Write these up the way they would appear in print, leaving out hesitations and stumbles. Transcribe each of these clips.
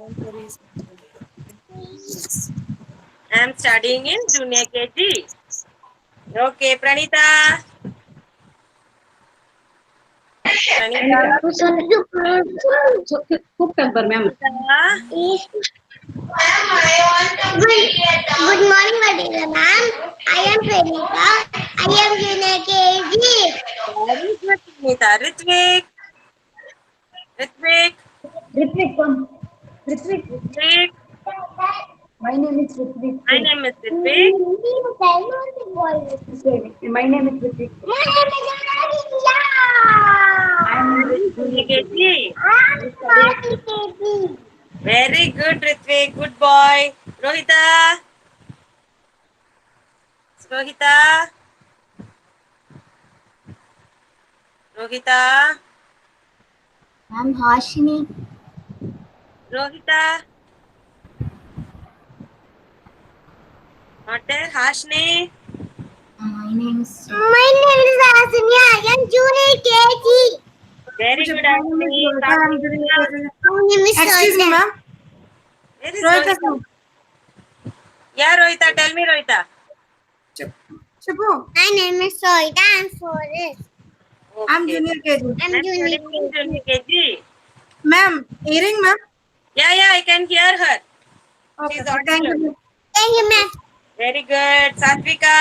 I am studying in junior KG. Okay, Pranita. Pranita. खूप temper ma'am. Good morning, Madina ma'am. I am Pranita. I am junior KG. Very good, Pranita. Ritvik. Ritvik. Ritvik come. Ritvik. Ritvik. My name is Ritvik. My name is Ritvik. My name is Ritvik. I am in junior KG. Very good, Ritvik. Good boy. Rohita. Rohita. Rohita. I'm Hashini. Rohita. Not there. Hashni. My name is Hashini. I am junior KG. Very good, Hashni. My name is Excuse me, ma'am. Where is Rohita, Rohita? Yeah, Rohita. Tell me, Rohita. చెప్పు. My name is Soita. I'm Forest. I'm Okay. junior KG. I'm I'm junior studying in junior KG. Ma'am, hearing ma'am. Yeah, I can hear her. Okay, She's thank audible. you. Thank you, ma'am. Very good. Satvika.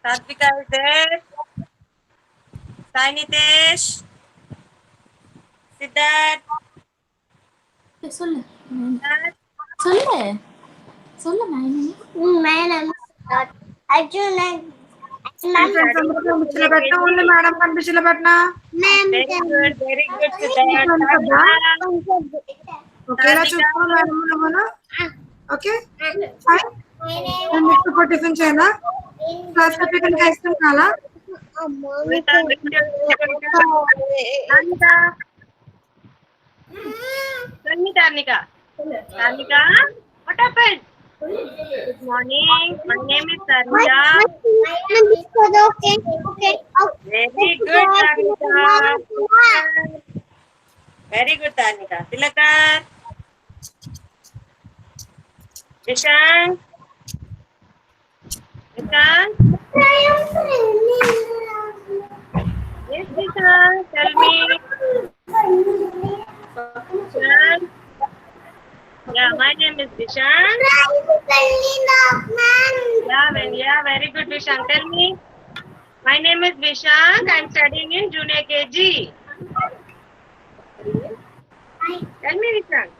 Satvika is there. Sai Nitesh. Siddharth. சொல்லு Siddharth. சொல்லு சொல்லு ma'am My name is Arjun. I'm studying in junior KG. Only madam కనిపించిన పెట్టినా. Ma'am, Very good, Siddharth. Satvika. ఒకేలా చూసుకో madam మనం. Okay fine. నేను next tiffin చేయనా? క్లాస్ టిఫిన్ ఐస్క్రీమ్ కావాలా? Rohita, Tarnika. Tell me, Tarnika. Tarnika, what happened? Good morning. My name is Tarnika. Okay. Very good, Tarnika. Very good, Tarnika. Tilakar. Vishant. Vishant. Yes, Vishant. Tell me. Vishant. Yeah, my name is Vishant. Yeah, very good, Vishant. Tell me. My name is Vishant. I'm studying in junior KG. Tell me, Vishant.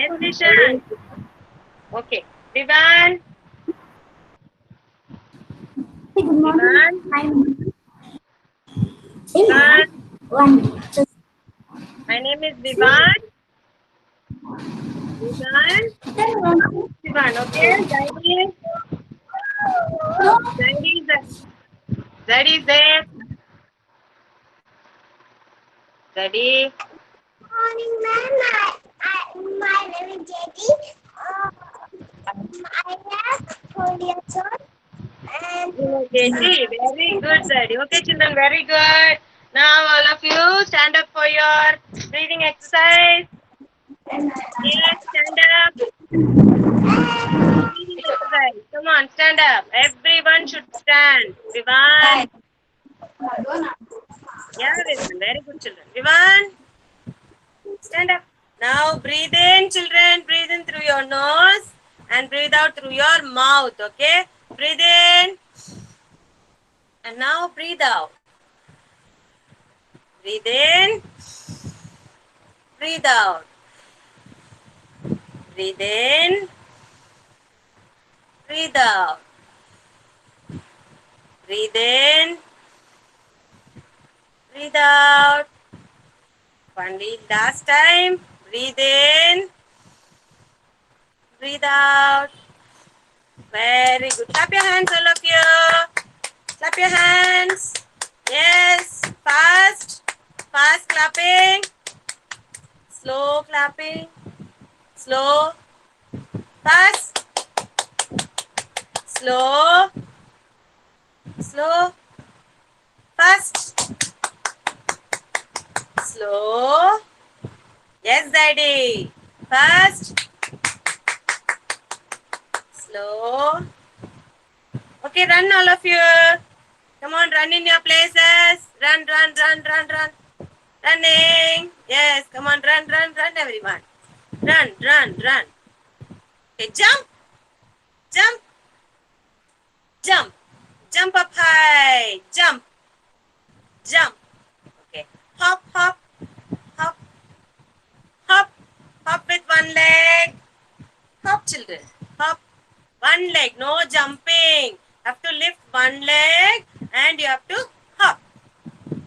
Yes, Vishant. Okay. Vivan. Vivan. Vivan. My name is Vivan. Vivan. Vivan, okay? Zaddy is there. Zaddy. Morning, ma'am. My name is Jyoti. I am 4 years old. And Okay, very good, Zaddy. Okay, children, very good. Now, all of you, stand up for your breathing exercise. Yes, stand up. Breathing exercise. Come on, stand up. Everyone should stand. Vivan. Yeah, Vivan. Very good, children. Vivan. Stand up. Now, breathe in, children. Breathe in through your nose and breathe out through your mouth. Okay? Breathe in. And now breathe out. Breathe in. Breathe out. Breathe in. Breathe out. Breathe in. Breathe out. Last time. Breathe in. Breathe out. Very good. Clap your hands, all of you. Clap your hands. Yes. Fast. Fast clapping. Slow clapping. Slow. Fast. Slow. Slow. Fast. slow. Yes, Daddy. Fast. Slow. Okay, run all of you. Come on, run in your places. Run, run, run, run, run. Running. Yes, come on, run, run, run, everyone. Run, run, run. Okay, jump, jump, jump. Jump up high. Jump, jump. Okay, hop, hop, hop, hop. Hop with one leg. Hop, children. Hop. One leg, no jumping. Have to lift one leg and you have to hop.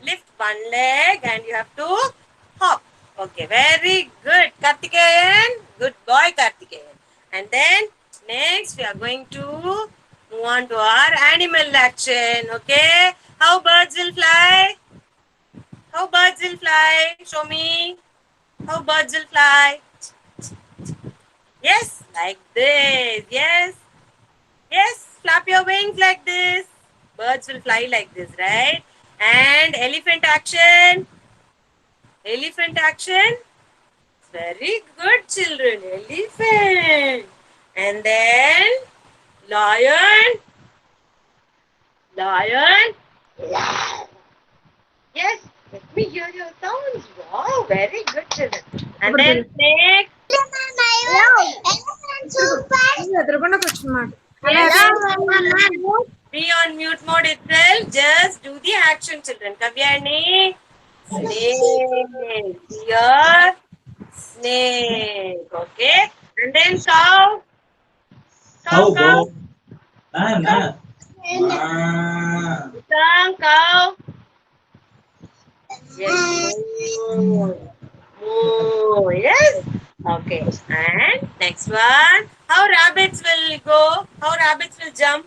Lift one leg and you have to hop. Okay, very good, Kartikeyan. Good boy, Kartikeyan. And then next we are going to move on to our animal action. Okay, how birds will fly? How birds will fly? Show me. How birds will fly? Yes, like this. Yes. Yes, flap your wings like this. Birds will fly like this, right? And elephant action. Elephant action. Very good, children. Elephant. And then lion. Lion. Yes, let me hear your sounds. Wow, very good, children. And then snake. ఎదురుకుండా కూర్చున్నాడు. Be on mute mode itself. Just do the action, children. Kavyani. Snake. Here. Snake. Okay. And then cow. Cow, cow. Cow. Yes. Moo. Yes. Okay. And next one. How rabbits will go? How rabbits will jump?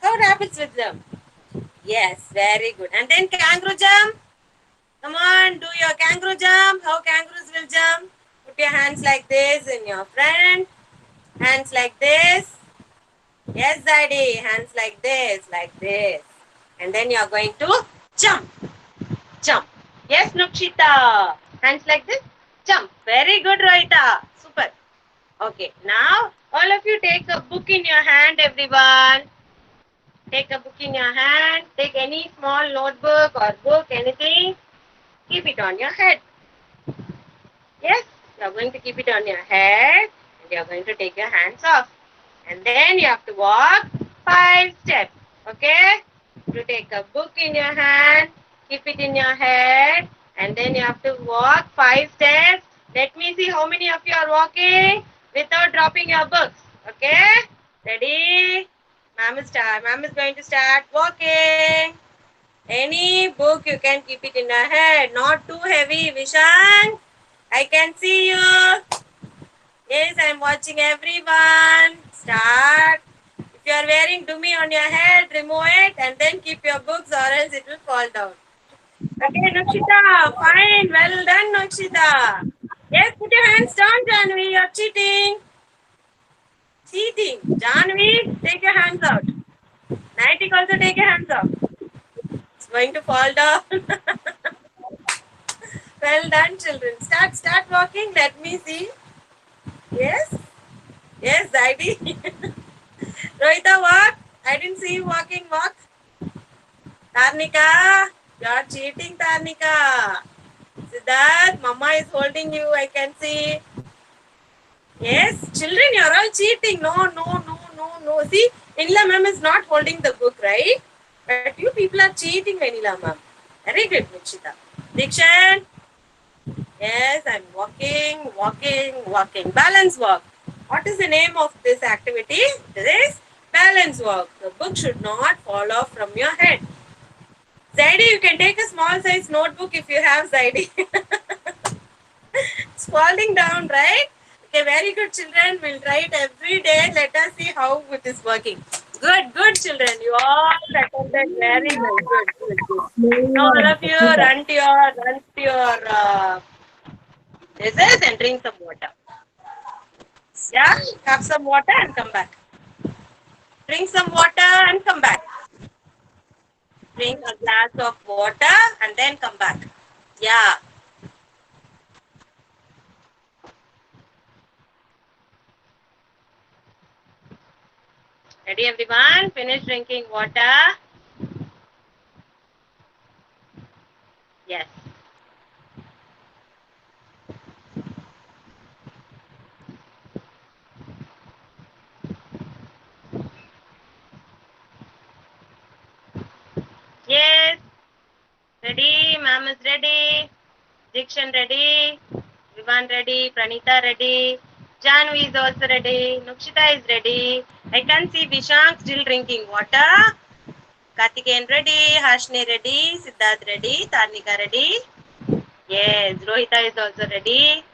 How rabbits will jump? Yes, very good. And then kangaroo jump. Come on, do your kangaroo jump. How kangaroos will jump? Put your hands like this in your front. Hands like this. Yes, Daddy. Hands like this, like this. And then you are going to jump. Jump. Yes, Nukshita. Hands like this. Jump. Very good, Rohita. Super. Okay, now all of you take a book in your hand, everyone. Take a book in your hand. Take any small notebook or book, anything. Keep it on your head. Yes, you are going to keep it on your head and you are going to take your hands off. And then you have to walk 5 steps. Okay? You take a book in your hand, keep it in your head, and then you have to walk 5 steps. Let me see how many of you are walking without dropping your books. Okay? Ready? Ma'am is going to start walking. Any book you can keep it in your head. Not too heavy, Vishan. I can see you. Yes, I am watching everyone. Start. If you are wearing dummy on your head, remove it and then keep your books or else it will fall down. Okay, Nukshita. Fine. Well done, Nukshita. Yes, put your hands down, Janvi. You are cheating. Cheating. Janvi, take your hands out. Nitik also take your hands out. It's going to fall down. Well done, children. Start walking. Let me see. Yes. Yes, Zaidi. Rohita, walk. I didn't see you walking. Walk. Tarnika, you are cheating, Tarnika. Siddharth, Mama is holding you. I can see. Yes, children, you are all cheating. No. See, Inla ma'am is not holding the book, right? But you people are cheating, Vanilla ma'am. Very good, Nikshita. Dikshan. Yes, I'm walking. Balance walk. What is the name of this activity? This is balance walk. The book should not fall off from your head. Zaidi, you can take a small size notebook if you have, Zaidi. It's falling down, right? Okay, very good, children. We'll try it every day. Let us see how it is working. Good, children. You all attended very well. Good. Now all of you run to your places and drink some water. Yeah, have some water and come back. Drink some water and come back. drink a glass of water and then come back. Yeah. Ready everyone? Finish drinking water. Yes. Yes. Ready? Ma'am is ready. Dikshan ready. Vivan ready. Pranita ready. Janvi is also ready. Nukshita is ready. I can see Vishank still drinking water. Kartikeyan ready. Hashni ready. Siddharth ready. Tarnika ready. Yes. Rohita is also ready.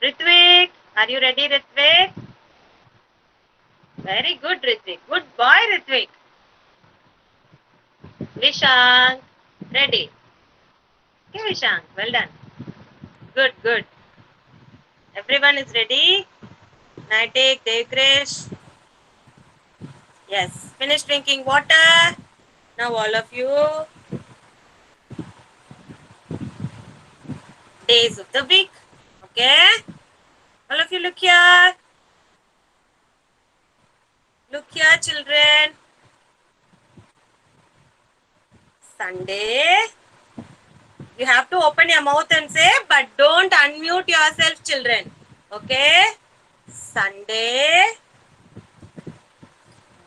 Ritvik. Are you ready, Ritvik? Very good, Ritvik. Good boy, Ritvik. Vishank. Ready. Okay, Vishank. Well done. Good, good. Everyone is ready. Naitik, Devkrish. Yes. Finish drinking water. Now all of you. Days of the week. Okay. All of you look here. Look here, children. Sunday. You have to open your mouth and say, but don't unmute yourself, children. Okay. Sunday.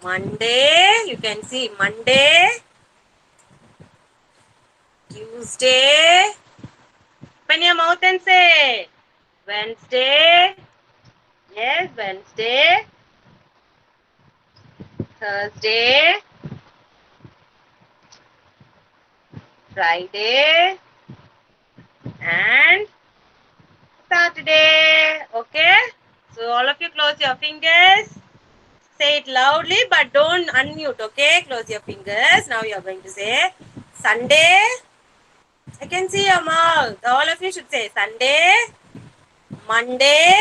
Monday. You can see Monday. Tuesday. Open your mouth and say, Wednesday. Yes, Wednesday. Thursday. Friday. And Saturday. Okay. So all of you close your fingers. Say it loudly but don't unmute. Okay. Close your fingers. Now you are going to say Sunday. I can see your mouth. All of you should say Sunday, Monday,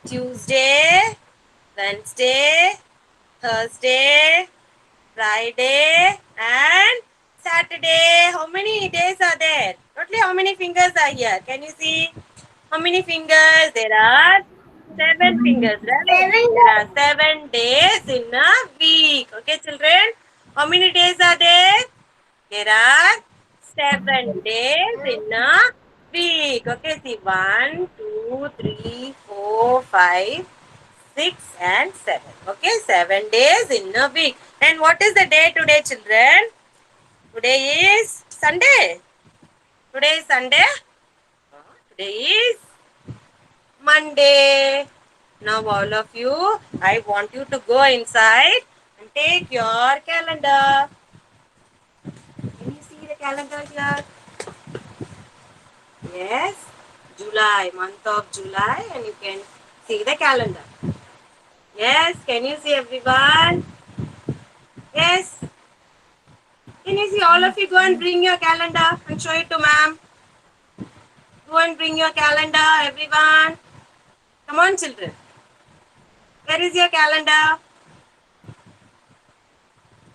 Tuesday, Wednesday, Thursday, Friday, and Saturday. How many days are there? Totally, how many fingers are here? Can you see? How many fingers? There are 7 fingers, right? There are 7 days in a week. Okay, children? How many days are there? There are 7 days in a week. Okay, see 1, 2, 3, 4, 5, 6, and 7. Okay, 7 days in a week. And what is the day today, children? Today is Sunday. Today is Sunday. Today is Monday. Now all of you, I want you to go inside and take your calendar. Can you see the calendar here? Yes, July, month of July, and you can see the calendar. Yes, can you see everyone? Yes. Can you see all of you? Go and bring your calendar and show it to ma'am. Go and bring your calendar, everyone. Come on, children. Where is your calendar?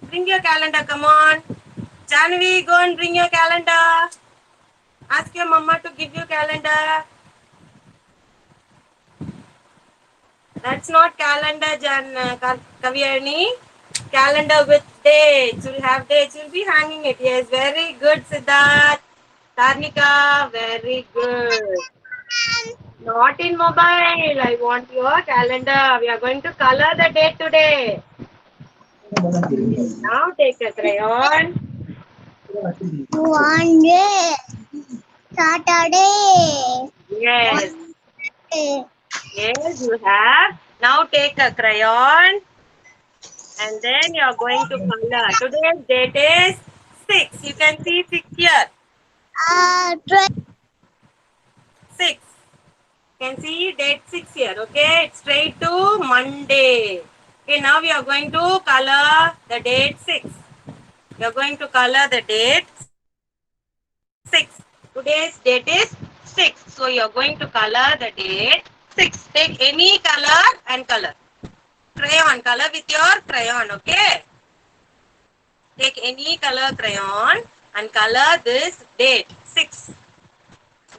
Bring your calendar, come on. Janvi, go and bring your calendar. Ask your mama to give you calendar. That's not calendar, Kavyani. Calendar with dates. You'll have dates. You'll be hanging it. Yes, very good, Siddharth. Tarnika, very good. Not in mobile. I want your calendar. We are going to color the date today. Now take a crayon. One day, Saturday. Yes. Day. Yes, you have. Now take a crayon. And then you are going to color. Today's date is 6. You can see 6 here. 6. You can see date 6 here. Okay. It's straight to Monday. Okay. Now we are going to color the date 6. We are going to color the date 6. Today's date is 6. So you are going to color the date 6. Take any color and color. Crayon. Color with your crayon. Okay. Take any color crayon and color this date 6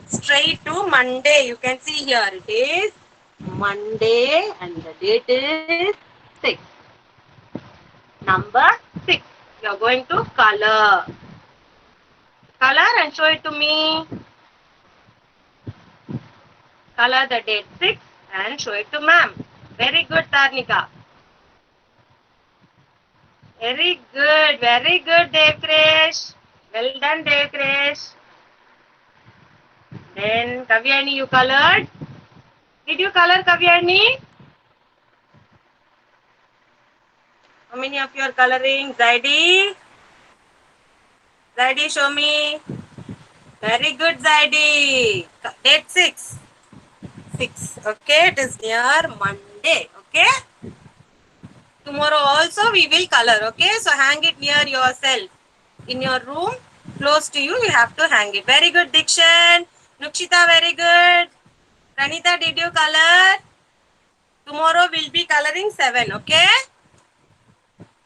straight to Monday. You can see here it is Monday and the date is 6. Number 6. You are going to color. Color and show it to me. Color the date 6 and show it to ma'am. Very good, Tarnika. Very good, Dev Krish. Well done, Dev Krish. Then, Kavyani, you colored? Did you color, Kavyani? How many of you are coloring? Zaidi? Zaidi, show me. Very good, Zaidi. Date 6. 6. Okay, it is near Monday. Okay. Tomorrow also we will color. Okay, so hang it near yourself. In your room, close to you, you have to hang it. Very good, Dikshan. Nukshita, very good. Pranita, did you color? Tomorrow we'll be coloring 7. Okay.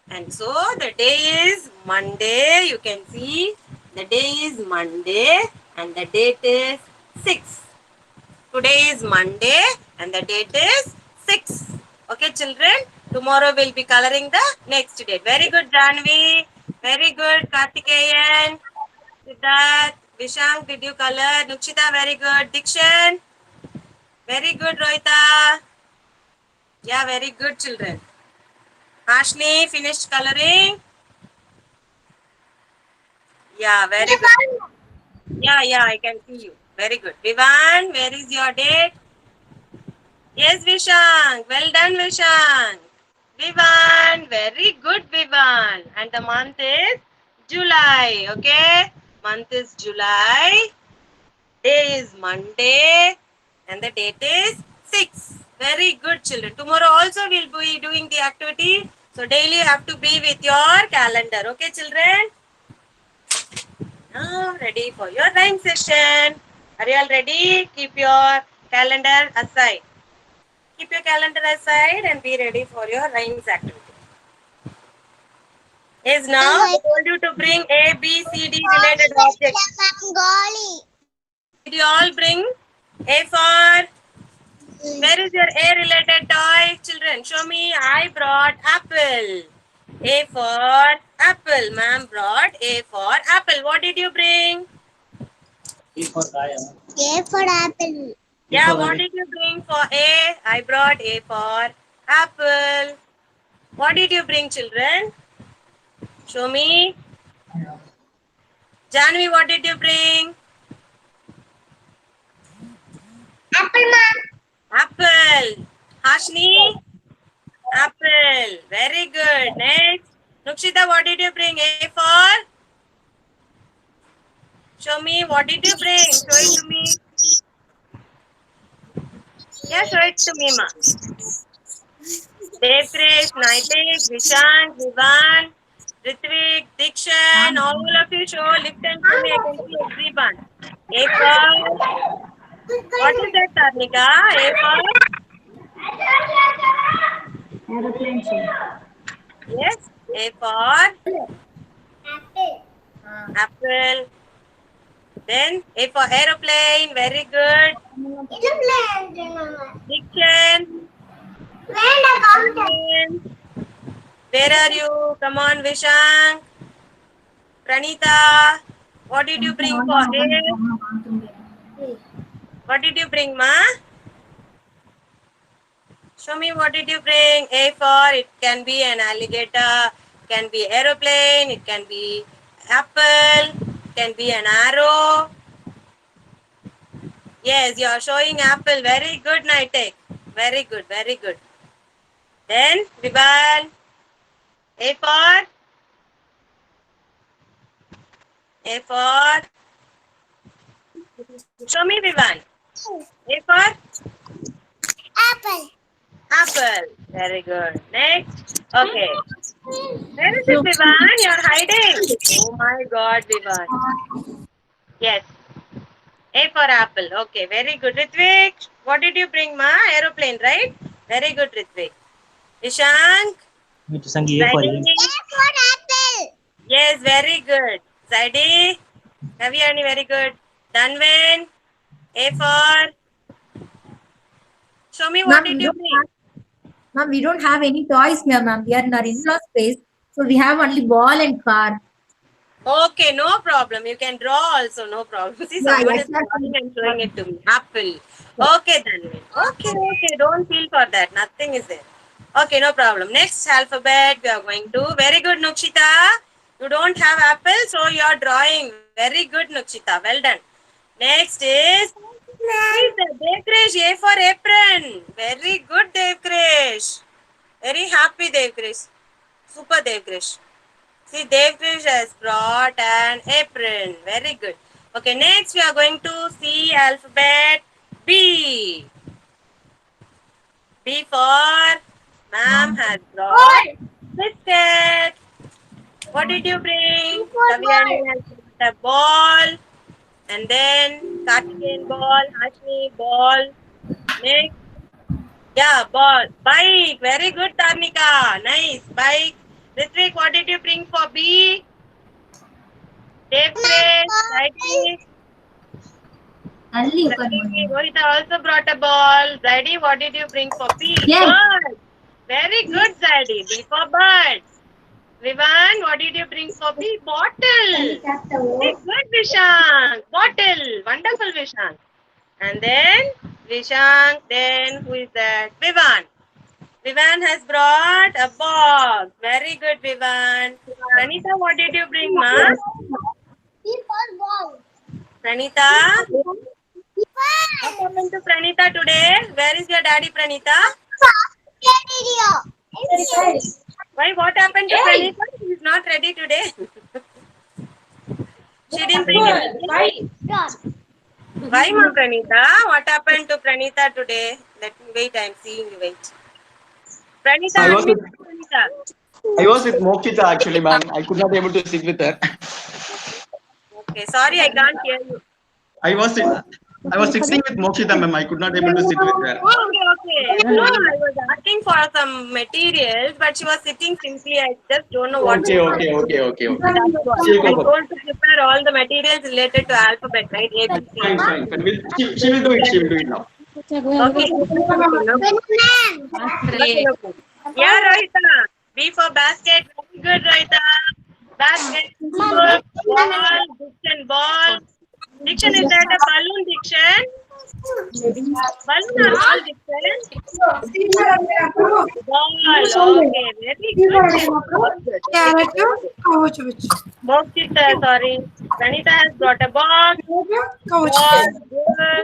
And so the day is Monday. You can see the day is Monday and the date is 6. Today is Monday and the date is 6. Okay, children. Tomorrow we'll be coloring the next date. Very good, Janvi. Very good, Kartikeyan. Siddharth. Vishank, did you color? Nukshita, very good. Dikshan. Very good, Rohita. Yeah, very good, children. Ashni, finished coloring? Yeah, very good. Yeah, I can see you. Very good. Vivan, where is your date? Yes, Vishank. Well done, Vishank. Vivan, very good, Vivan. And the month is July. Okay? Month is July. Day is Monday. And the date is 6. Very good, children. Tomorrow also we'll be doing the activity. So daily you have to be with your calendar. Okay, children? Now ready for your rhyme session. Are you all ready? Keep your calendar aside. Keep your calendar aside and be ready for your rhymes activity. Is now I told you to bring A, B, C, D related objects. Did you all bring A for? Where is your A related toy? Children, show me. I brought apple. A for apple. Ma'am brought A for apple. What did you bring? A for apple. Yeah, what did you bring for A? I brought A for apple. What did you bring, children? Show me. Janvi, what did you bring? Apple, ma'am. Apple. Hashni? Apple. Very good. Next. Nukshita, what did you bring? A for? Show me. What did you bring? Show it to me. Yeah, show it to me, ma. Dev Krish, Naitik, Vishank, Vivan, Ritvik, Dikshan, all of you show. Lift and show me. I can see everyone. A for? What is that, Tarnika? A for? Aeroplane, sir. Yes. A for? Apple. Apple. Then A for aeroplane. Very good. Dikshan. Where are you? Come on, Vishank. Pranita. What did you bring for A? What did you bring, ma? Show me what did you bring. A for, it can be an alligator, can be aeroplane, it can be apple, it can be an arrow. Yes, you are showing apple. Very good, Naitek. Very good, very good. Then, Vivan. A for? A for? Show me, Vivan. A for? Apple. Apple. Very good. Next. Okay. Where is it, Vivan? You're hiding. Oh my God, Vivan. Yes. A for apple. Okay, very good. Ritvik, what did you bring, ma? Aeroplane, right? Very good, Ritvik. Ishank. Sangi, A for Zaidi. A for apple. Yes, very good. Zaidi, Kavyani, very good. Danvin, A for. Show me what Ma'am, did you bring. ma'am, we don't have any toys here, ma'am. We are in our in-law space, so we have only ball and car. Okay, no problem. You can draw also, no problem. See, Yeah, someone is exactly. drawing and showing it to me. Apple. Okay, Danvin. Okay, don't feel for that. Nothing is there. Okay, no problem. Next alphabet we are going to. Very good, Nukshita. You don't have apple, so you are drawing. Very good, Nukshita. Well done. Next is Devkrish. A for apron. Very good, Devkrish. Very happy, Devkrish. Super, Devkrish. See, Devkrish has brought an apron. Very good. Okay, next we are going to see alphabet B. B for ma'am has brought biscuit. What did you bring? Kavyani has brought a ball. And then Kartikeyan ball, Hashmi ball. Next, yeah, ball. Bike. Very good, Tarnika. Nice. Bike. Ritvik, what did you bring for B? Devkrish, Zaidi. Rohita also brought a ball. Zaidi, what did you bring for B? Yes. Bird. Very good, Zaidi. B for bird. Vivan, what did you bring for B? Bottle. Very good, Vishank. Bottle. Wonderful, Vishank. And then Vishank. Then who is that? Vivan. Vivan has brought a box. Very good, Vivan. Pranita, what did you bring, ma? Pranita? What happened to Pranita today? Where is your daddy, Pranita? Why? What happened to Pranita? She is not ready today. She didn't bring anything. Why, ma, Pranita? What happened to Pranita today? Let me wait. I'm seeing you. Wait. Pranita, I was unmute with, Pranita. I was with Mokshita actually, ma'am. I could not able to sit with her. Okay, sorry, I can't hear you. I was sitting with Mokshita, ma'am. I could not able to sit with her. Okay. No, I was asking for some materials, but she was sitting simply. I just don't know what. Okay. That's what. I told to prepare all the materials related to alphabet, right? A, B, C. Fine. She will do it. She will do it now. Okay. Yeah, Rohita. B for basket. Very good, Rohita. Basket. Ball. Diction. Ball. Diction, is that a balloon, Diction? Balloon or ball, Diction? Ball. Okay. Very good. Carrot, couch, which. Mokshita, sorry. Pranita has brought a box. Couch. Ball.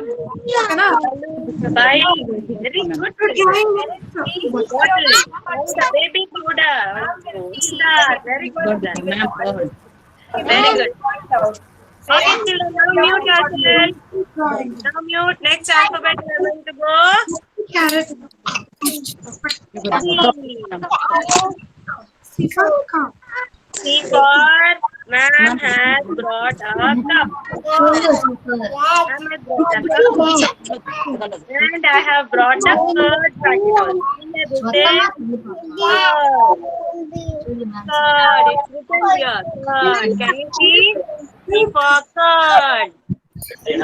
Bike. Very good. Bottle. The baby powder. Very good. Very good. Okay, children, now mute yourself. Now mute. Next alphabet we are going to go. Carrot. C for cup. C for ma'am has brought a cup. Ma'am has brought a cup. And I have brought a curd packet also. This is curd. Curd. It's written here. Curd. Can you see? C for curd. And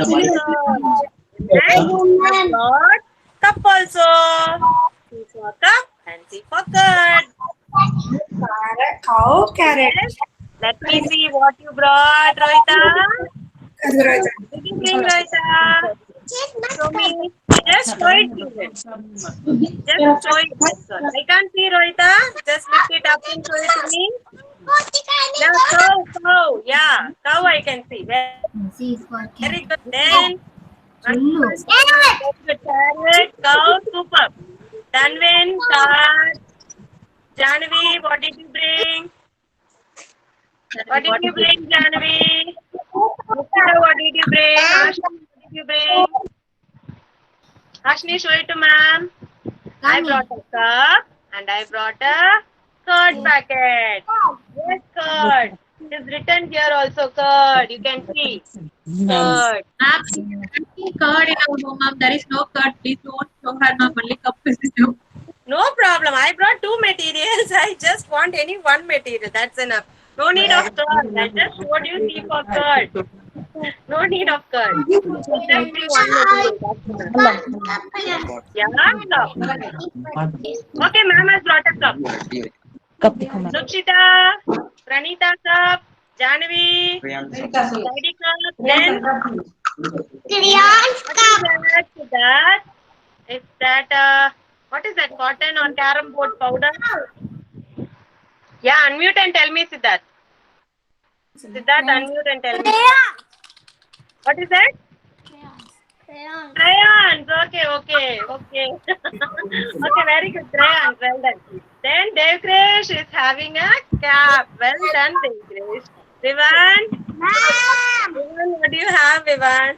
I brought cup also. C for cup and C for curd. Cow, carrot. Let me see what you brought, Rohita. Did you bring, Rohita? Show me. Just show it, children. Just show it. That's all. I can't see, Rohita. Just lift it up and show it to me. Now, cow. Yeah, cow I can see. Very good. Then, carrot, cow, super. Danvin, card. Janavi, what did you bring? What did you bring, Janavi? Mukta, what did you bring? Ashni, what did you bring? Ashni, show it to ma'am. I brought a cup and I brought a curd packet. Yes, curd. It is written here also, curd. You can see. Curd. Curd in our home, ma'am. There is no curd. Please don't show her, ma'am. Only cup is there. No problem. I brought two materials. I just want any one material. That's enough. No need of curd. I just showed you C for curd. No need of curd. Just bring one more. Yeah, cup. Okay, ma'am has brought a cup. Nukshita, Pranita cup, Janavi, Heidi cup, then Crayons what cup. is that? Is that what is that? Cotton or carom board powder? Yeah, unmute and tell me, Siddharth. Siddharth, unmute and tell me. What is that? Crayons. Crayons. Okay. Okay, very good. Crayons. Well done. Then Devkresh is having a cap. Well done, Devkresh. Vivan, Ma'am. what do you have, Vivan?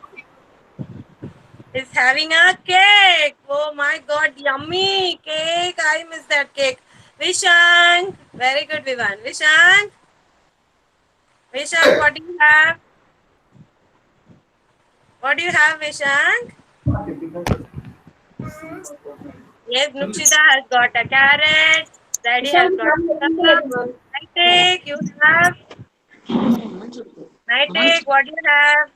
Is having a cake. Oh my God, yummy cake. I miss that cake. Vishank. Very good, Vivan. Vishank, what do you have? What do you have, Vishank? Yes, Nukshita has got a carrot. Daddy has got a cup. Nightek, you have. Nightek, what do you have?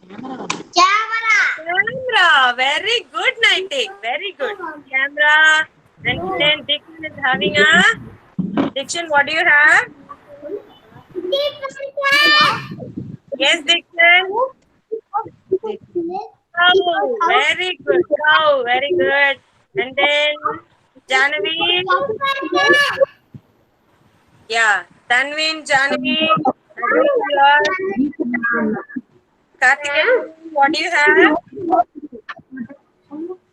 Camera. Camera. Very good, Nightek. Very good. Camera. And then Dikshin is having a. Dikshin, what do you have? Yes, Dikshin. Cow. Very good. Cow. Very good. And then Janavi. Yeah. Tanvin, Janavi. Karthikeyan, what do you have?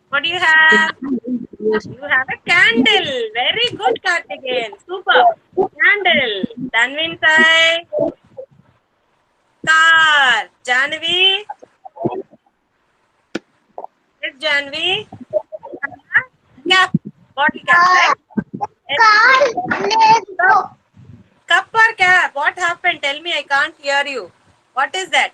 What do you have? You have a candle. Very good, Karthikeyan. Super. Candle. Tanvin Sai. Car. Janvi. Yes, Janvi. Cap. Bottle cap, right? Yes. Cup or cap? What happened? Tell me, I can't hear you. What is that?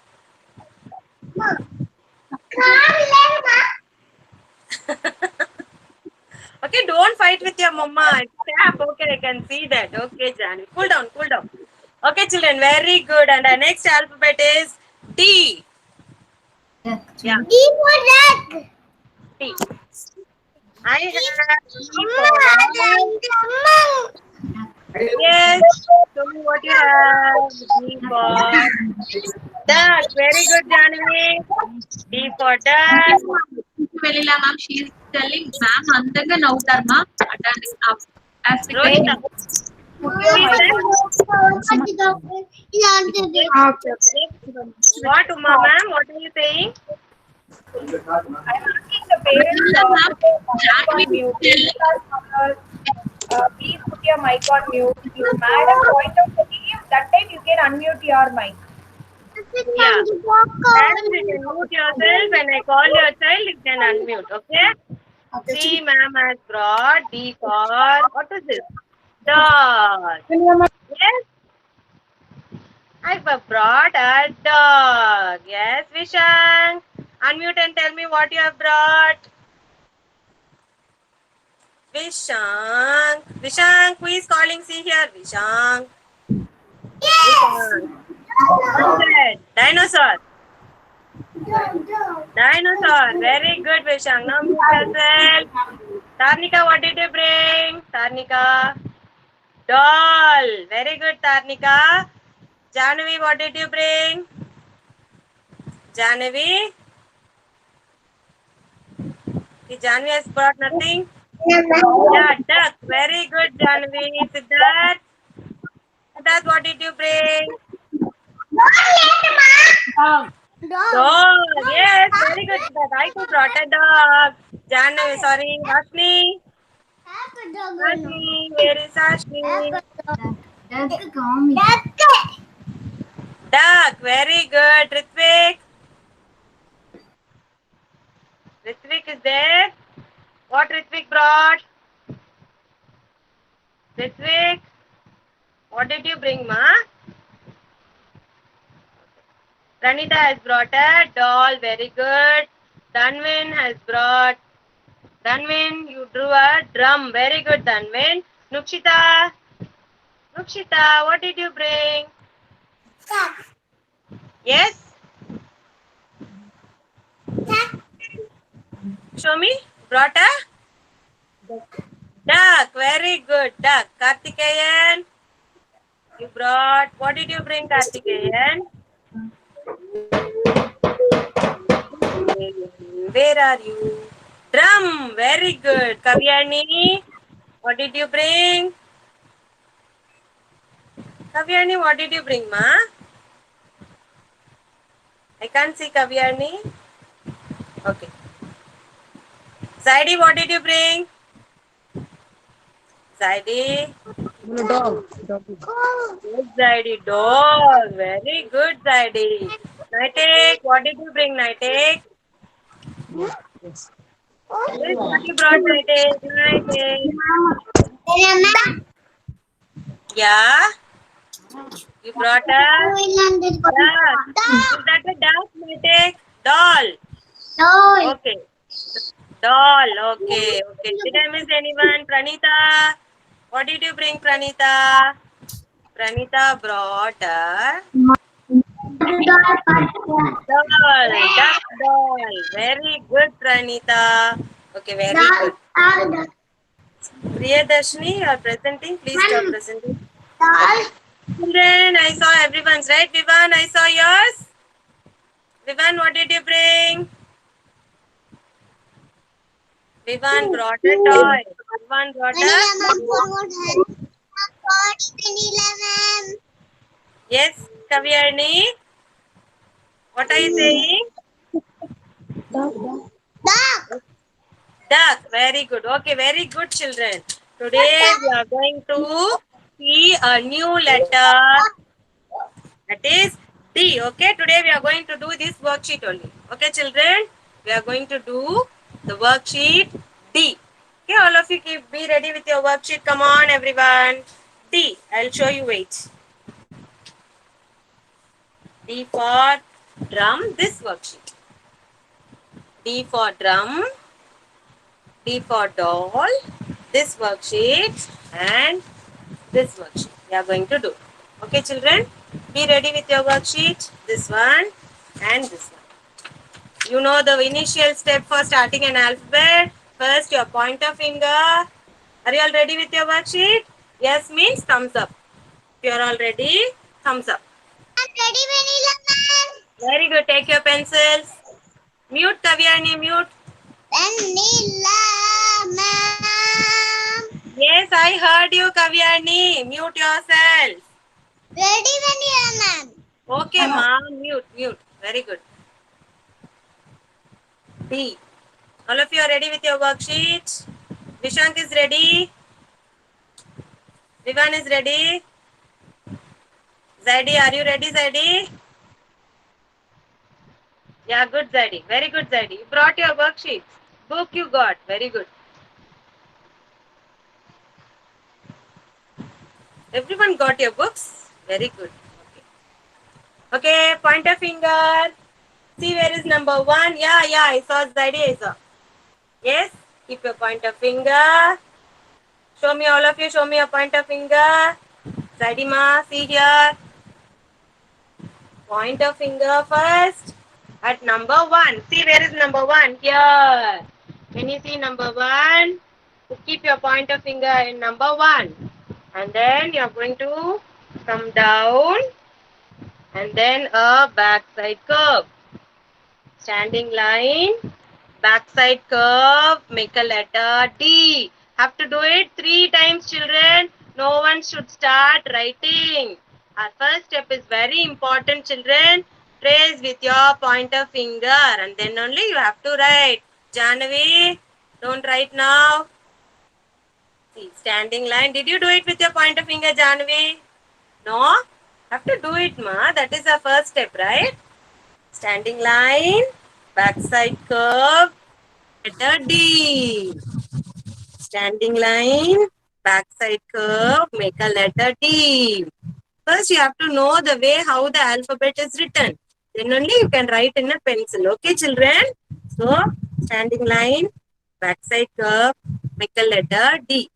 Okay, don't fight with your mama. It's cap. Okay, I can see that. Okay, Janvi. Cool down. Okay, children, very good. And our next alphabet is D. Yeah, D for duck. D. I have D for yes. Tell me what you have. D for duck. Very good, Janvi. D for duck. వెళ్ళిలా ma'am she is telling ma'am అందంగా నవ్వుతారు ma'am attending as we Rohita. What, Uma ma'am? What are you saying? I'm asking the parents please put your mic on mute. If madam point out the name, that time you can unmute your mic. Yeah. Madam, you can mute yourself. When I call your child, you can unmute. Okay? See, ma'am has brought D for what is this? Dog. Yes. I have brought a dog. Yes, Vishank. Unmute and tell me what you have brought. Vishank, who is calling? See here, Vishank. Vishank. What's that? Dinosaur. Very good, Vishank. Now mute yourself. Tarnika, what did you bring? Tarnika. Doll. Very good, Tarnika. Janavi, what did you bring? Janavi? Janavi has brought nothing? Yeah, duck. Very good, Janavi. Siddharth? Siddharth, what did you bring? Dog. Yes, very good, Siddharth. I too brought a dog. Janavi, sorry, Ashni. Ashni, where is Ashni? Duck. Very good. Ritvik? Ritvik is there? What Ritvik brought? Ritvik? What did you bring, ma? Pranita has brought a doll. Very good. Dhanvin has brought. Dhanvin, you drew a drum. Very good, Dhanvin. Nukshita? Mokshita, what did you bring? Yes? Show me. Brought a duck. Very good. Duck. Kartikeyan, you brought. What did you bring, Kartikeyan? Where are you? Drum. Very good. Kavyani, what did you bring? Kavyani, what did you bring, ma? I can't see Kavyani. Okay. Zaidi, what did you bring? Zaidi. Dog. Good, Zaidi. Dog. Very good, Zaidi. Nitek, what did you bring, Nitek? Yes, what you brought, Nitek? Nitek. Yeah? You brought a duck. Is that a duck, Nitek? Doll. Okay. Doll. Okay. Okay. Did I miss anyone? Pranita. What did you bring, Pranita? Pranita brought a doll. Duck doll. Very good, Pranita. Okay, very good. Priyadarshini, you are presenting. Please stop presenting. Children, I saw everyone's, right? Vivan, I saw yours. Vivan, what did you bring? Vivan brought a toy. Vivan brought a... Yes, Kavyani. What are you saying? Duck. Very good. Okay, very good, children. Today we are going to see a new letter. That is D. Okay, today we are going to do this worksheet only. Okay, children, we are going to do the worksheet D. Okay, all of you be ready with your worksheet. Come on, everyone. D. I'll show you. Wait. D for drum. This worksheet. D for drum. D for doll. This worksheet and this worksheet. We are going to do. Okay, children. Be ready with your worksheet. This one and this one. You know the initial step for starting an alphabet. First, your pointer finger. Are you all ready with your worksheet? Yes means thumbs up. If you are all ready, thumbs up. I'm ready, Vanilla Man. Very good. Take your pencils. Mute, Kavyani, mute. Vanilla Man. Yes, I heard you, Kavyani. Mute yourself. Ready, Vanilla Man. Okay, ma'am. Mute, mute. Very good. D. All of you are ready with your worksheet? Vishank is ready. Vivan is ready. Zaidi, are you ready, Zaidi? Yeah, good, Zaidi. Very good, Zaidi. You brought your worksheets. Book you got. Very good. Everyone got your books? Very good. Okay. Okay, pointer finger. See where is number 1? Yeah, I saw Zaidi, I saw. Yes, keep your pointer finger. Show me, all of you, show me your pointer finger. Zaidi ma, see here. Pointer finger first at number 1. See where is number 1? Here. When you see number 1, keep your pointer finger in number 1. And then you are going to come down and then a backside curve. Standing line, backside curve, make a letter D. Have to do it 3 times, children. No one should start writing. Our first step is very important, children. Trace with your pointer finger and then only you have to write. Jahnavi, don't write now. See, standing line. Did you do it with your pointer finger, Jahnavi? No? Have to do it, ma. That is our first step, right? Standing line, backside curve, letter D. Standing line, backside curve, make a letter D. First, you have to know the way how the alphabet is written. Then only you can write in a pencil. Okay, children? So, standing line, backside curve, make a letter D.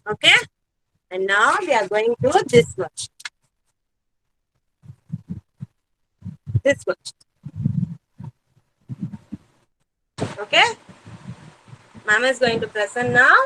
Okay? And now we are going to this one. This one. Okay? Mama is going to present now.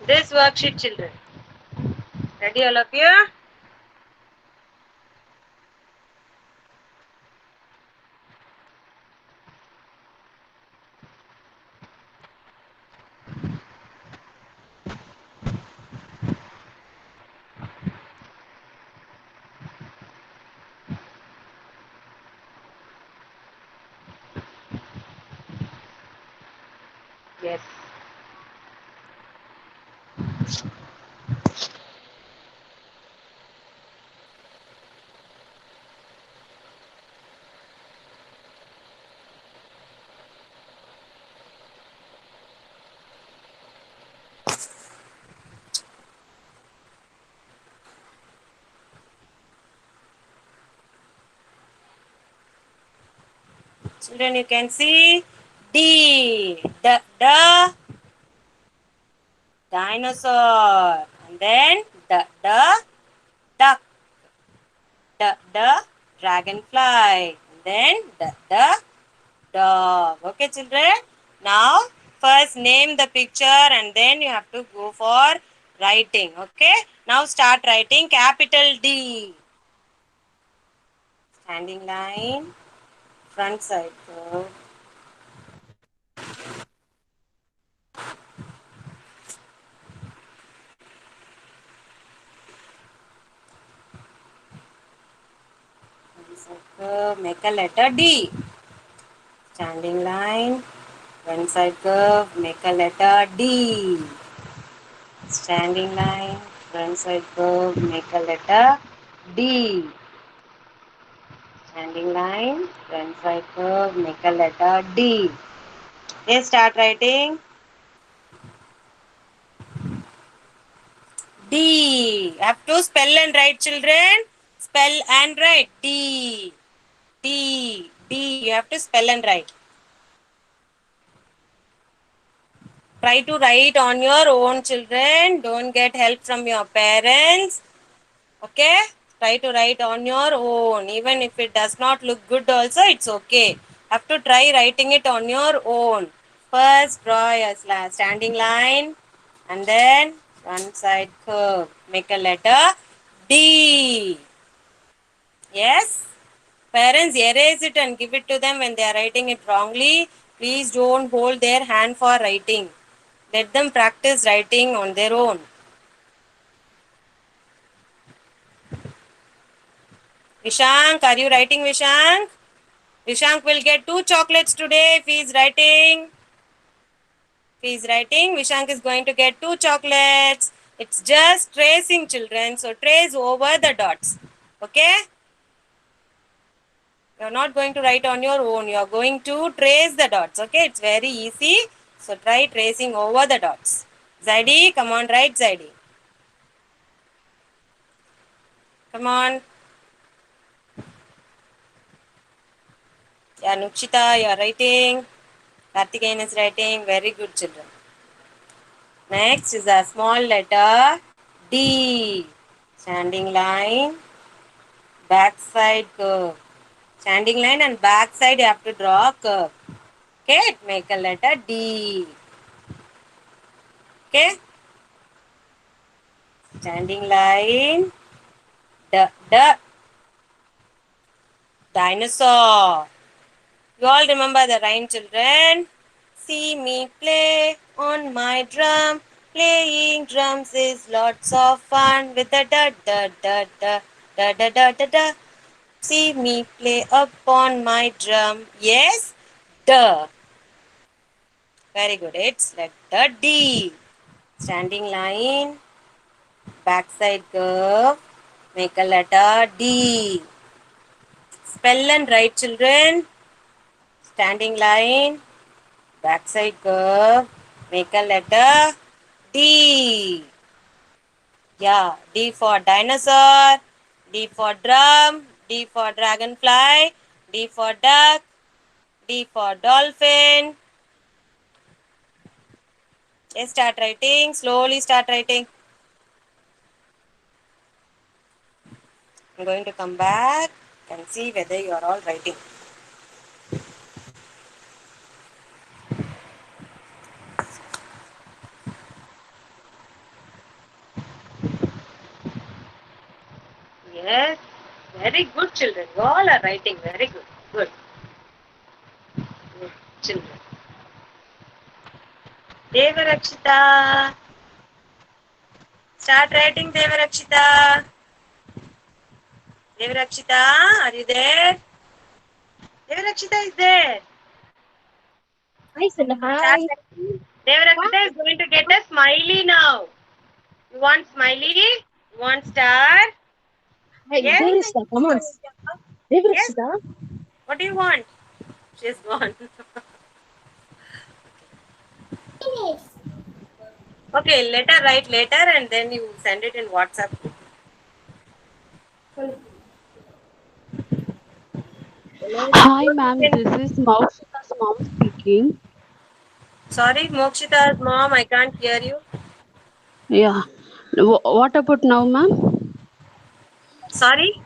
This worksheet, children. Ready, all of you? Yes. Children, you can see D. The dinosaur. And then the duck. The dragonfly. And then the dog. Okay, children? Now, first name the picture and then you have to go for writing. Okay? Now start writing capital D. Standing line. Front side curve. Front side curve. Make a letter D. Standing line. Front side curve. Make a letter D. Standing line. Front side curve. Make a letter D. Standing line. Front side curve. Make a letter D. Let's start writing. D. Have to spell and write, children. Spell and write. D. D. D. You have to spell and write. Try to write on your own, children. Don't get help from your parents. Okay? Try to write on your own. Even if it does not look good also, it's okay. Have to try writing it on your own. First, draw a standing line. And then one side curve. Make a letter D. Yes? Parents, erase it and give it to them when they are writing it wrongly. Please don't hold their hand for writing. Let them practice writing on their own. Vishank, are you writing, Vishank? Vishank will get 2 chocolates today if he is writing. If he is writing, Vishank is going to get 2 chocolates. It's just tracing, children. So trace over the dots. Okay? You are not going to write on your own. You are going to trace the dots. Okay? It's very easy. So try tracing over the dots. Zaidi, come on, write Zaidi. Come on. Yeah, Nukshita, you are writing. Karthikeyan is writing. Very good, children. Next is a small letter D. Standing line, back side curve. Standing line and back side you have to draw a curve. Okay, make a letter D. Okay. Standing line, the Dinosaur. You all remember the rhyme, children? See me play on my drum. Playing drums is lots of fun with the da da da da da da da da da. See me play upon my drum. Yes, the. Very good. It's letter D. Standing line, backside curve. Make a letter D. Spell and write, children. Standing line, backside curve. Make a letter D. Yeah, D for dinosaur, D for drum, D for dragonfly, D for duck, D for dolphin. Yes, start writing. Slowly start writing. I'm going to come back and see whether you are all writing. Yes, very good children. You all are writing very good. Good. Good children. Devarakshita. Start writing, Devarakshita. Devarakshita, are you there? Devarakshita is there. Hi, Sula. Start Hi. writing. Devarakshita is going to get a smiley now. You want smiley? You want star? Yes? Devrishita, come on. Yes? Devrishita. What do you want? She's gone. Okay, let her write later and then you send it in WhatsApp. Hi, ma'am. This is Mokshita's mom speaking. Sorry, Mokshita's mom, I can't hear you. Yeah. What about now, ma'am? Sorry?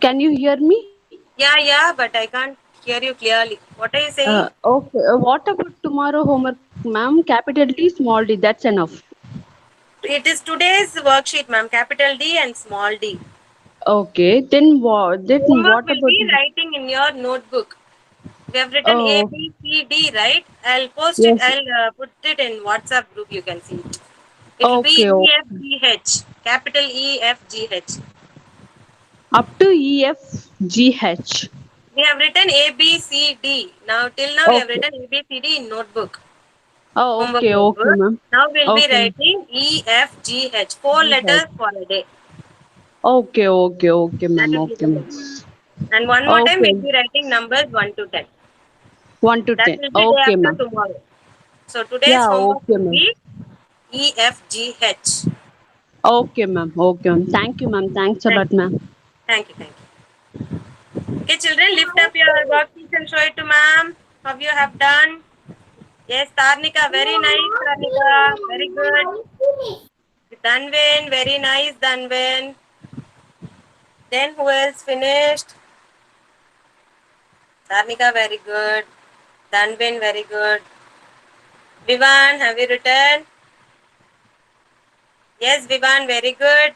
Can you hear me? Yeah, but I can't hear you clearly. What are you saying? Okay. What about tomorrow homework, ma'am? Capital D, small d. That's enough. It is today's worksheet, ma'am. Capital D and small d. Okay. Then what? Then Homework what will about? be writing in your notebook. We have written A, Oh, B, C, D, right? I'll post it. yes. I'll put it in WhatsApp group. You can see it. It will be Okay. E, F, G, H. Capital E, F, G, H. Up to E, F, G, H. We have written A, B, C, D. Now, till now, we have Okay. written A, B, C, D in notebook. Oh, Homework okay. Okay, notebook. ma'am. Now, we'll be Okay. writing E, F, G, H. 4 G, H. letters for a day. Okay. Okay. Okay, That ma'am. will be Okay, the ma'am. homework. And one more time, Okay. we'll be writing numbers 1 to 10. 1 to That 10. will be day Okay, after ma'am. tomorrow. So, today's Yeah. homework Okay, will ma'am. be E, F, G, H. Okay, ma'am. Okay, ma'am. Thank you, ma'am. Thanks a Thank lot, you. ma'am. Thank you. Thank you. Okay, children, lift up your worksheets and show it to ma'am. How you have done? Yes, Tarnika, very nice, Tarnika. Very good. Danvin, very nice, Danvin. Then who else finished? Tarnika, very good. Danvin, very good. Vivan, have you written? Yes, Vivan, very good.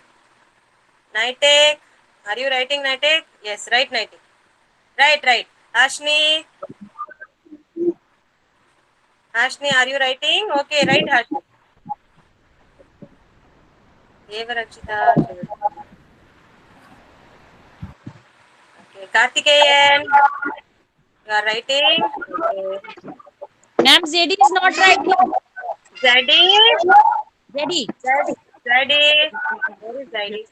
Naitek, are you writing Naitek? Yes, write Naitek. Right. Ashni, are you writing? Okay, write Ashni. Devarakshita. Okay, Kartikeyan, you are writing. Okay. Ma'am, ZD is not writing. Zadie, ZD. Zadie, where is Zadie?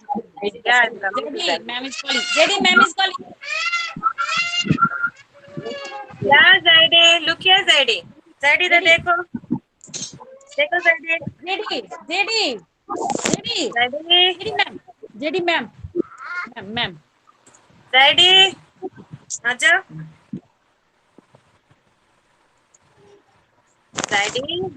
Yeah, I'm coming to ZD, Zadie. ma'am is calling. ZD, ma'am is calling. Yeah, Zadie, look here, Zadie. Zadie, the ZD, देखो Zadie. ZD. Zadie, ZD, ma'am. ZD, ma'am. Ma'am. Zadie, आजा. Zadie,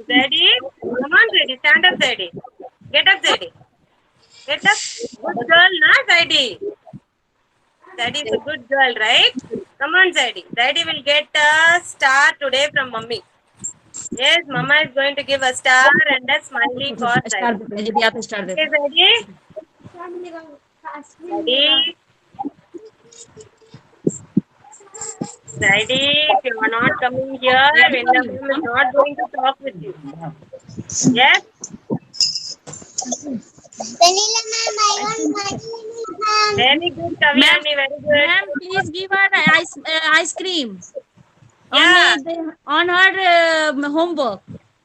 Zadie, come on, Zadie, stand up, Zadie. Get up, Zadie. Get up. Good girl, na, Zadie. Zadie is a good girl, right? Come on, Zadie. Zadie will get a star today from mommy. Yes, Mama is going to give a star and a smiley for Star Zaidi. देते हैं, जब यहाँ पे star देते Okay, Zaidi? Zaidi? Zaidi, if you are not coming here, Vinda ma'am is not going to talk with you. Yes? Vanilla ma'am, I want vanilla ma'am. Very good, Kavyani, very good. Ma'am, please give her ice cream Yeah. on her homework.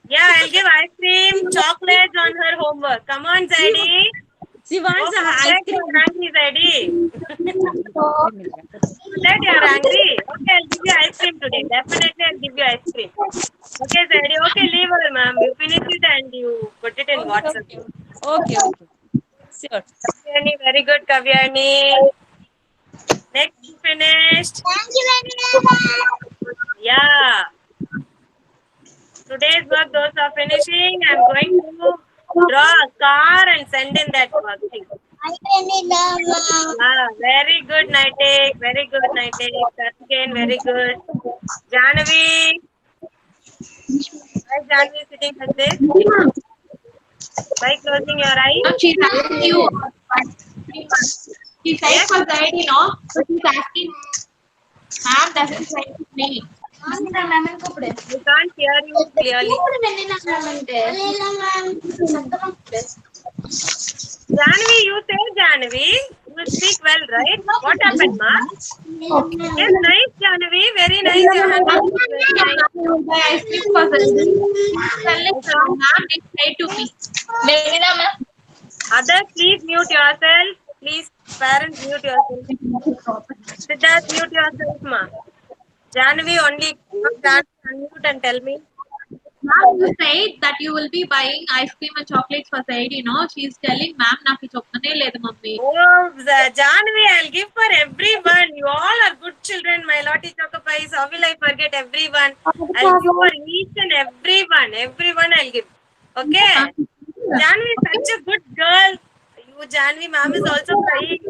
Yeah, I'll give ice cream, chocolates on her homework. Come on, Zaidi. She wants Oh, ice cream. you're angry, Zaidi. That you're angry. Okay, I'll give you ice cream today. Definitely, I'll give you ice cream. Okay, Zaidi. Okay, leave her, ma'am. You finish it and you put it in WhatsApp. Okay. Sure. Kavyani, very good, Kavyani. Next, finished. Thank you, vanilla ma'am. Yeah. Today's work, those are finishing. I'm going to draw a car and send in that worksheet. Hi, vanilla ma'am. Ah, very good, Nightek. Very good, Nightek. Again, very good. Jahnavi. Why is Jahnavi sitting like this? By closing your eyes. Ma'am, she's asking you. She said for Zaidi, no? So she's asking, ma'am, that's the same to me. I can't hear you clearly. Vanilla ma'am. Jahnavi, you say Jahnavi. You speak well, right? What happened, ma? Yes, nice, Jahnavi. Very nice, Jahnavi. Very nice. I will buy ice cream for Zaidi. Tell it, ma'am, it's say to me. Vanilla ma'am. Others, please mute yourself. Please, parents, mute yourself. Siddharth, mute yourself, ma. Jahnavi, only unmute and tell me. Ma'am, you said that you will be buying ice cream and chocolates for Zaidi, no? She's telling, ma'am, నాకు చెప్పనే లేదు mummy. Oh, Jahnavi, I'll give for everyone. You all are good children. My Lottie Chocopais. How will I forget everyone? I'll give for each and everyone. Everyone I'll give. Okay? Jahnavi is such a good girl. You, Jahnavi, ma'am is also crying.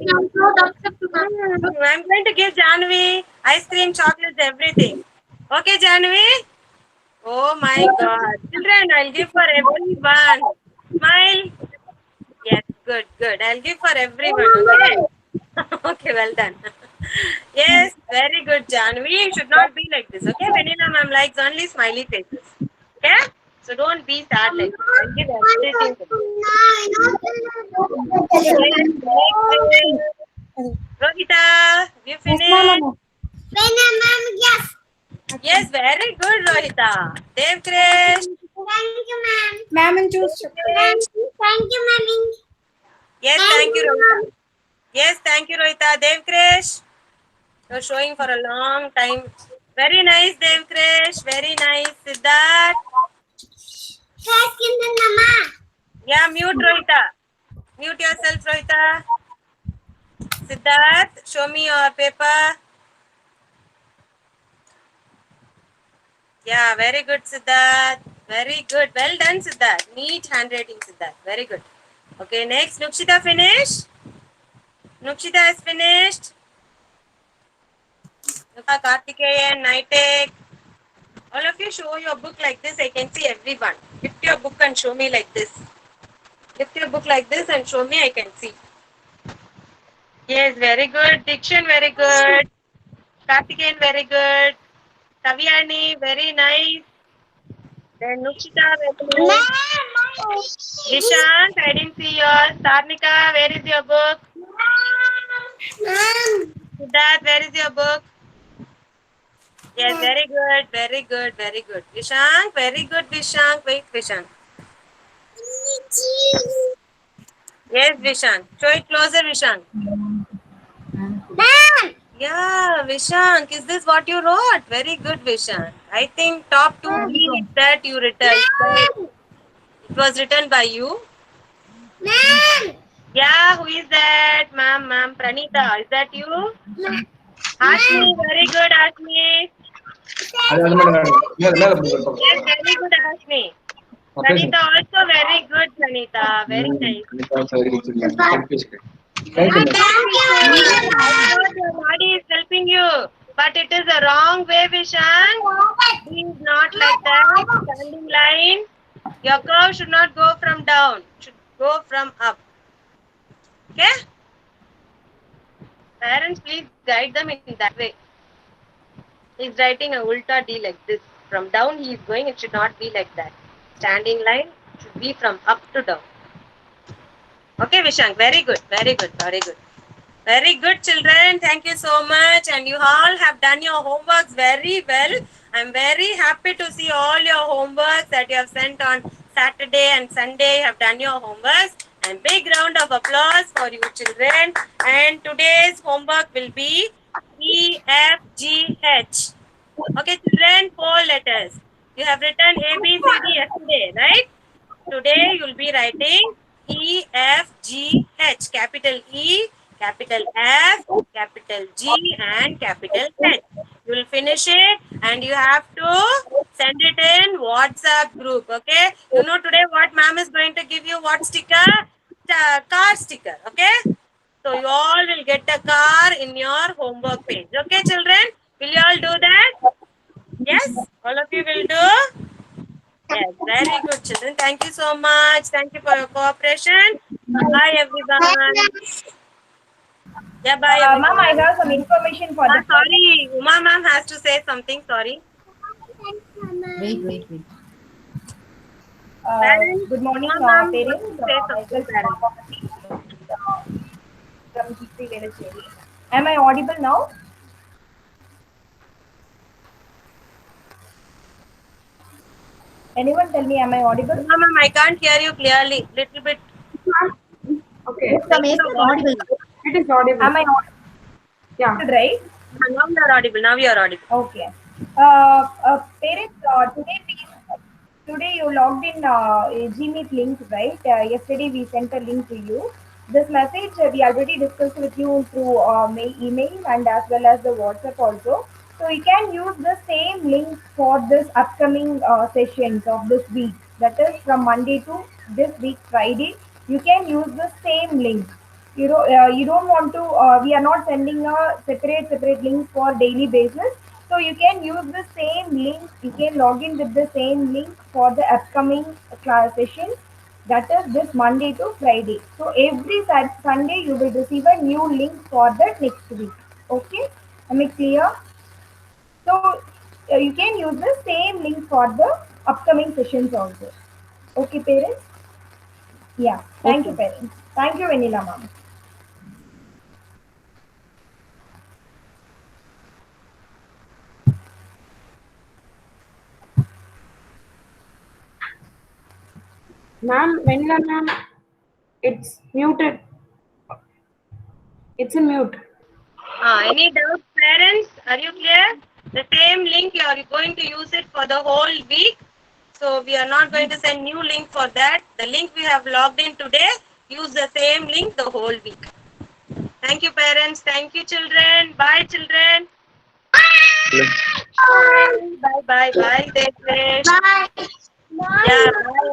I'm going to give Jahnavi ice cream, chocolates, everything. Okay, Jahnavi? Oh my God. Children, I'll give for everyone. Smile. Yes, good, good. I'll give for everyone, okay? Okay, well done. Yes, very good, Jahnavi. You should not be like this, okay? Vanilla ma'am likes only smiley faces. Okay? So don't be sad like this. I'll give everything to you. Rohita, you finished? Vanilla ma'am, yes. Yes, very good, Rohita. Devkrish. Thank you, ma'am. Ma'am and choose. Thank you, mommy. Yes, thank you, Rohita. Yes, thank you, Rohita. Devkrish. You're showing for a long time. Very nice, Devkrish. Very nice, Siddharth. Thank you, mama. Yeah, mute, Rohita. Mute yourself, Rohita. Siddharth, show me your paper. Yeah, very good, Siddharth. Very good. Well done, Siddharth. Neat handwriting, Siddharth. Very good. Okay, next, Nukshita finished. Nukshita has finished. Nuka, Kartikeyan, Nightek. All of you show your book like this. I can see everyone. Lift your book and show me like this. Lift your book like this and show me. I can see. Yes, very good. Dikshan, very good. Kartikeyan, very good. Kavyani, very nice. Then Nukshita, very nice. Vishant, I didn't see yours. Sarnika, where is your book? Siddharth, where is your book? Yes, very good, very good, very good. Vishank, very good, Vishank. Wait, Vishank. Yes, Vishank. Show it closer, Vishank. Yeah, Vishank, is this what you wrote? Very good, Vishank. I think top 2B is that you written. It was written by you. Ma'am. Yeah, who is that? Ma'am, Pranita, is that you? Ashmi, very good, Ashmi. Yes, very good, Ashmi. Pranita also very good, Pranita. Very nice. Thank you. Your body is helping you, but it is a wrong way, Vishan. Please not like that. Standing line. Your curve should not go from down. Should go from up. Okay? Parents, please guide them in that way. He's writing a ulta D like this. From down he is going, it should not be like that. Standing line should be from up to down. Okay, Vishank, very good, very good, very good. Very good, children. Thank you so much. And you all have done your homeworks very well. I'm very happy to see all your homeworks that you have sent on Saturday and Sunday. You have done your homeworks. And big round of applause for you, children. And today's homework will be E, F, G, H. Okay, children, 4 letters. You have written A, B, C, D yesterday, right? Today you will be writing E, F, G, H. Capital E, capital F, capital G, and capital H. You will finish it and you have to send it in WhatsApp group. Okay. You know today what ma'am is going to give you? What sticker? Car sticker. Okay. So you all will get a car in your homework page. Okay, children? Will you all do that? Yes? All of you will do? Yes, very good, children. Thank you so much. Thank you for your cooperation. Bye, everyone. Yeah, bye. Ma'am, I have some information for the. Sorry, Uma ma'am has to say something. Sorry. Wait. Good morning, Ma'am, parents. say something, parents. From G3 Velachery. Am I audible now? Anyone tell me, am I audible? Uma ma'am, I can't hear you clearly. Little bit. Okay. From A to audible. It is audible. Am I audible? Yeah. Right? Now you are audible. Now you are audible. Okay. Parents, today you logged in a Gmeet link, right? Yesterday we sent a link to you. This message we already discussed with you through email and as well as the WhatsApp also. So you can use the same link for this upcoming sessions of this week. That is from Monday to this week Friday. You can use the same link. You don't want to. We are not sending a separate link for daily basis. So you can use the same link. You can log in with the same link for the upcoming class session. That is this Monday to Friday. So every Sunday you will receive a new link for the next week. Okay? Am I clear? So you can use the same link for the upcoming sessions also. Okay, parents? Yeah. Thank you, parents. Thank you, Vanilla ma'am. Ma'am, Vanilla ma'am, it's muted. It's in mute. Any doubts, parents? Are you clear? The same link you are going to use it for the whole week. So we are not going to send new link for that. The link we have logged in today, use the same link the whole week. Thank you, parents. Thank you, children. Bye, children. Bye. Bye. Bye. Bye. Bye. Bye. Yeah. Bye.